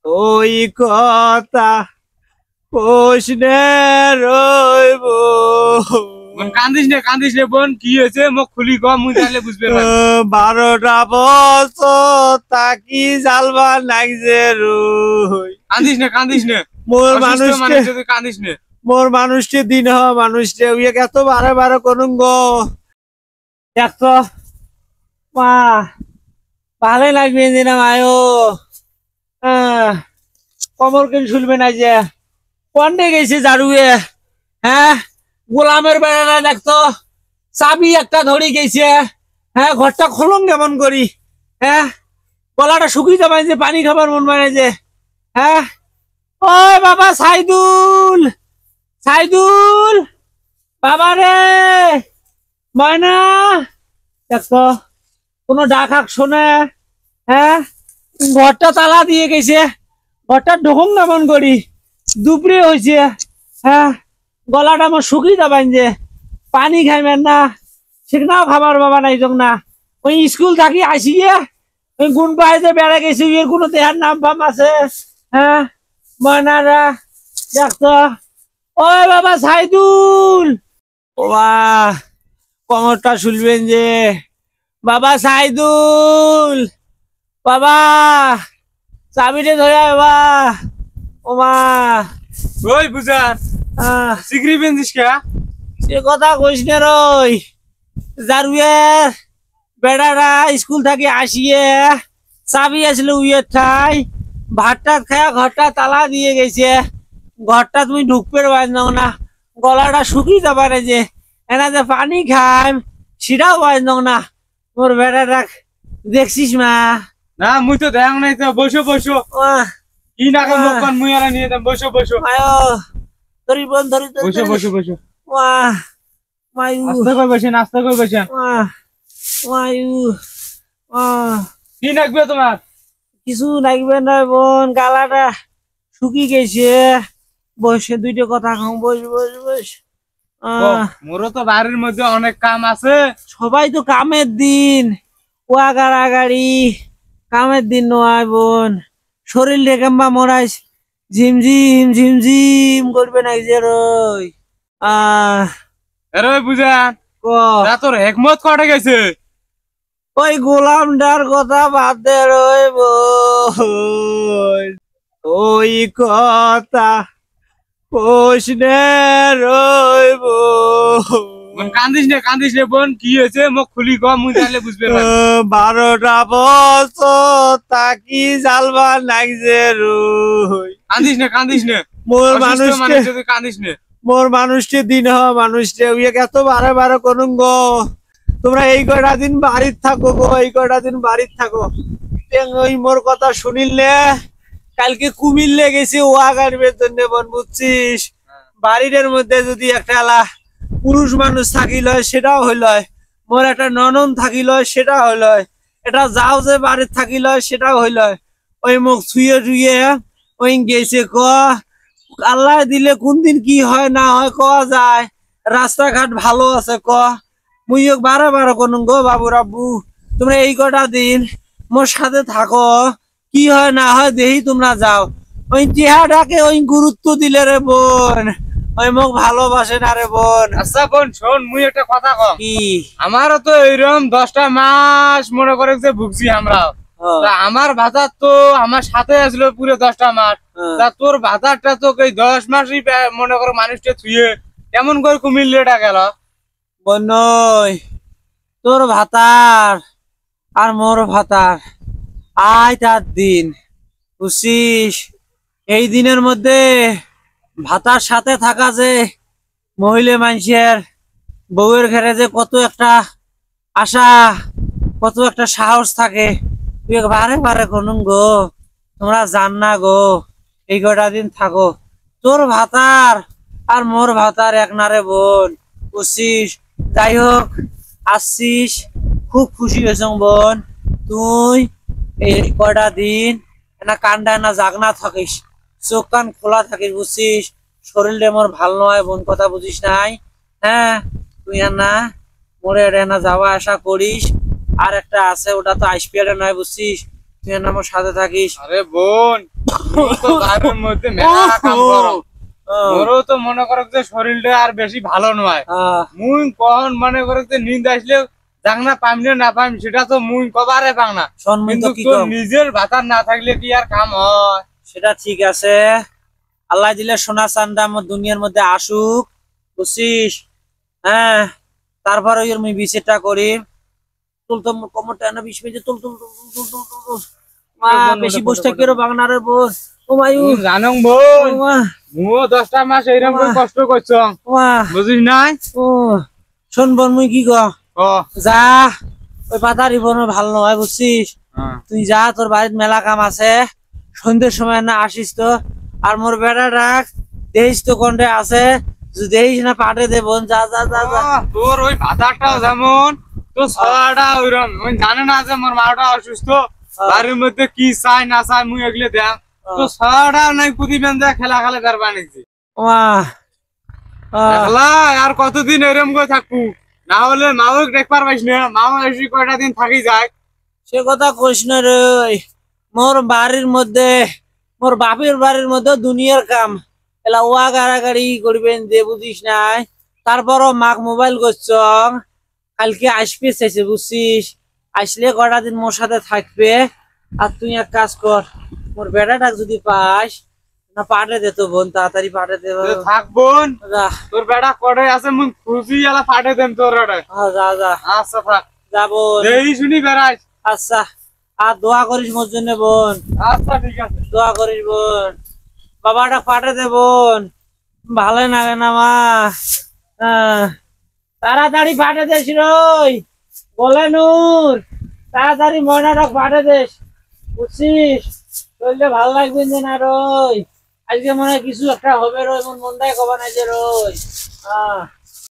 ওই কথা প্রশ্নে রইব। কান্দিস নে বোন, কি হয়েছে মুখ খুলি কম, মুই তাহলে বুঝবে পারি। 12টা বছর তাকি জালবা লাগছে রই। কান্দিস নে মোর অসুস্থ মানুষকে মানুষ যদি কান্দিস নে। মোর মানুষকে দিন হওয়া মানুষকে উইয়ে এত বারে বারে করুন গো। দেখতো মা ভালোই লাগবে না মায়ো। কমর কেন শুনবে না যে কন্ডে গেছে ঝাড়ুয়ে। হ্যাঁ, গোলামের বেড়া দেখতো চাবি একটা ধরে গেছে। হ্যাঁ, ঘরটা খোলং কেমন করি। হ্যাঁ, গলাটা শুকিয়ে যাবে যে পানি খাবার মন মানে যে। হ্যাঁ, ওই বাবা সাইদুল, সাইদুল বাবা রে, ময়না দেখতো কোনো ডাক হাক শোনে। হ্যাঁ, ঘরটা তালা দিয়ে গেছে, ঘরটা ঢোকং কেমন করি। দুপুরে হয়েছে। হ্যাঁ, গলাটা আমার শুকিয়ে যাবেন যে পানি খাইবেন না, সেখানেও খাবার বাবা নাই যখন না। ওই স্কুল থাকি আসিয়ে ওই গুণ পায়ে যে বেড়ে গেছি এর কোনো দেহার নাম ফাম আছে। হ্যাঁ, ময়নারা দেখতো ওই বাবা সাইদুল, ও কমরটা শুনবেন যে বাবা সাইদুল, বাবা চাবিটা ধরে বাবা। ও মা ওই বুঝার সিগরি বেঞ্জিস কে? সে কথা কইস না রই। জারুয়ের বেড়ারা স্কুল থেকে আসিয়ে চাবি আসলে উইয়ের ঠাই ভাতটা খায়া ঘরটা তালা দিয়ে গেছে। ঘরটা তুমি ঢুকতে পারো না, গলাটা শুকিয়ে যাবে যে এনা যে পানি খাই সেটাও পারো না। মোর বেড়াটা দেখছিস মা? না মুই তো দেখ নাই তো। বসো বসো, কি না মুখ কান মুই আর নিয়ে দাম। বসো বসো ধরি বোন ধরি। বসো বসো বসো। মায়ু আস্তে করে বসেন, আস্তে করে বসেন। মায়ু কি লাগবে তোমার? কিছু লাগবে না বোন, গালাটা শুকিয়ে গেছে। বসে দুইটা কথা খাও, বস বস বস। মোরও তো বাড়ির মধ্যে অনেক কাম আছে। সবাই তো কামের দিন, কুয়া গাড়াগাড়ি কামের দিন নয় বোন। শরীর রেখাম্বা মরাইস ঝিমঝিম ঝিমঝিম করবে না যে রই। আরে বুঝান তোর হেকমত কটে গেছে। ওই গোলামটার কথা বাদ দে রই বোন। ওই কথা প্রশ্নে রইব। কান্দিস নে বোন, কি হয়েছে মুখ খুলি কম, মুই তাহলে বুঝবে পারি। 12টা বছর তাকি জালবা লাগছে রই। কান্দিস নে মোর অসুস্থ মানুষকে মানুষ যদি কান্দিস নে। মোর মানুষকে দিন হওয়া মানুষকে উইয়ে এত বারে বারে করুন গো। তোমরা এই কয়টা দিন বাড়ির থাকো গো, এই কয়টা দিন বাড়ির থাকো। ওই মোর কথা শুনিলে কালকে কুমিল্লে গেছি ওয়া গাড়ির জন্য বোন, বুঝছিস? বাড়ির মধ্যে যদি একটা পুরুষ মানুষ থাকিল সেটাও হইল, মোর একটা ননদ থাকিল সেটা হইল, এটা যাও যে বাড়ির থাকিল সেটাও হইল। ওই মুখ ছুঁয়ে টুয়ে ওই গেছে ক আল্লাহ দিলে কোন দিন কি হয় না হয় কওয়া যায়। রাস্তাঘাট ভালো আছে ক, মুই বারে বারে করুন গো বাবু রাব্বু তোমরা এই কটা দিন মোর সাথে থাকো, কি হয় না হয় দেখি তোমরা যাও। ওই চেহারাটাকে ওই গুরুত্ব দিলে রে বোন, ওই মুখ ভালোবাসে না রে বোন। আচ্ছা বোন শোন, মুই একটা কথা কম। কি? আমারও তো এইরকম 10টা মাস মনে করে যে ভুগছি আমরা। আমার ভাতার তো আমার সাথে আসলো পুরো 10টা মাস। তা তোর ভাতারটা তো এই 10 মাসই মনে করো মানুষটা ছুঁয়ে কেমন করে কুমিল্লাটা গেল। বনই তোর ভাতার আর মোর ভাতার আয় তার দিন, বুঝছিস? এই দিনের মধ্যে ভাতার সাথে থাকা যে মহিলা মানুষের বউয়ের ঘরে যে কত একটা আশা, কত একটা সাহস থাকে, তুই বারে বারে করুন গো। তোমরা জান না গো, এই কটা দিন থাকো। তোর ভাতার আর মোর ভাতার এক নারে বোন, বুঝছিস? যাই হোক আসছিস, খুব খুশি হয়েছ বোন। তুই এই কটা দিন না কান্দা না জাগনা থাকিস, চোখ কান খোলা থাকিস, বুঝছিস? শরীরটা মোর ভাল নয় বোন, কথা বুঝিস নাই? হ্যাঁ, তুই না মোরে না যাওয়া আসা করিস। আর একটা আছে, ওটা তো আইসপিএল নয়, বুঝছিস? তুই না আমার সাথে থাকিস। আরে বোন তো বাড়ির মধ্যে মেলা কাম করো ওরও তো মনে করো যে শরীরটা আর বেশি ভালো নয় মুই কখন মনে করো যে নিন্দ আসলে জাংনা পাইমনে না পাইম সেটা তো মুই কবারে পাং না কিন্তু তোর নিজের ভাতার না থাকলে কি আর কাম হয়? সেটা ঠিক আছে, আল্লাহ দিলে সোনা চান্দা আমার দুনিয়ার মধ্যে আসুক, বুঝছিস? হ্যাঁ, তারপর ওই আমি বিচারটা করি। তুল তো কোমরটা না 20 মিনিট তুল তুল তুল তুল তুল তুল তুল। মা বেশি বসতে কেরো বাংনারে বস। ও মায়ু জানং বোন মুও 10টা মাস এইরকম করে কষ্ট করছ বুঝিস নাই? ও শোন বোন, মুই কি কও ও যা, ওই পাতারি বোন ভালো নয়, বুঝছিস? তুই যা, তোর বাড়ির মেলা কাম আছে, সন্ধ্যের সময় না আসিস তো। আর মোর বেড়া ডাক দেখিস তো কোনটা আছে, যদি দেখিস না পাঠে দে বোন, যা যা যা যা। তোর ওই ভাতারটাও যেমন তোর ছড়াটা ওইরকম জানে না যে মোর মাটা অসুস্থ, বাড়ির মধ্যে কি চাই না চাই মুই এগুলো দেখ তো ছড়াটাও নাই প্রতিবেন যা খেলা খেলা বের বানিয়েছি। আর কতদিন এরম করে থাকবো, না হলে মাও দেখবার পাইস না, মাও এসে কয়টা দিন থাকি যায়। সে কথা কইস না রে, মোর বাড়ির মধ্যে, মোর বাপের বাড়ির মধ্যে দুনিয়ার কাম এলা ওয়া গাড়াগাড়ি করবেন যে, বুঝিস নাই? তারপরও মাক মোবাইল করছ, কালকে আসবে চাইছে, বুঝছিস? আসলে কটা দিন মোর সাথে থাকবে। আর তুই এক কাজ কর, মোর বেড়াটা যদি পাস না পাঠে দে তো বোন, তাড়াতাড়ি পাঠে দে। থাক বোন, তোর বেড়া কড়ে আছে মুই খুশি এলা পাঠে দেন তোর ওটা। যা যা, আচ্ছা থাক, যাবো এই শুনি বেড়াইস। আচ্ছা, আর দোয়া করিস মোর জন্য বোন। আচ্ছা ঠিক আছে, দোয়া করিস বোন, বাবাটা পাঠে দে বোন, ভালো লাগে না মা। তাড়াতাড়ি পাঠে দেশ রই, বলে নূর, তাড়াতাড়ি ময়নাটা পাঠে দেশ, বুঝছিস? শরীরটা ভালো লাগবে যে না রই, আজকে মনে হয় কিছু একটা হবে রই, মন মনটাই কবা নাই যে রই।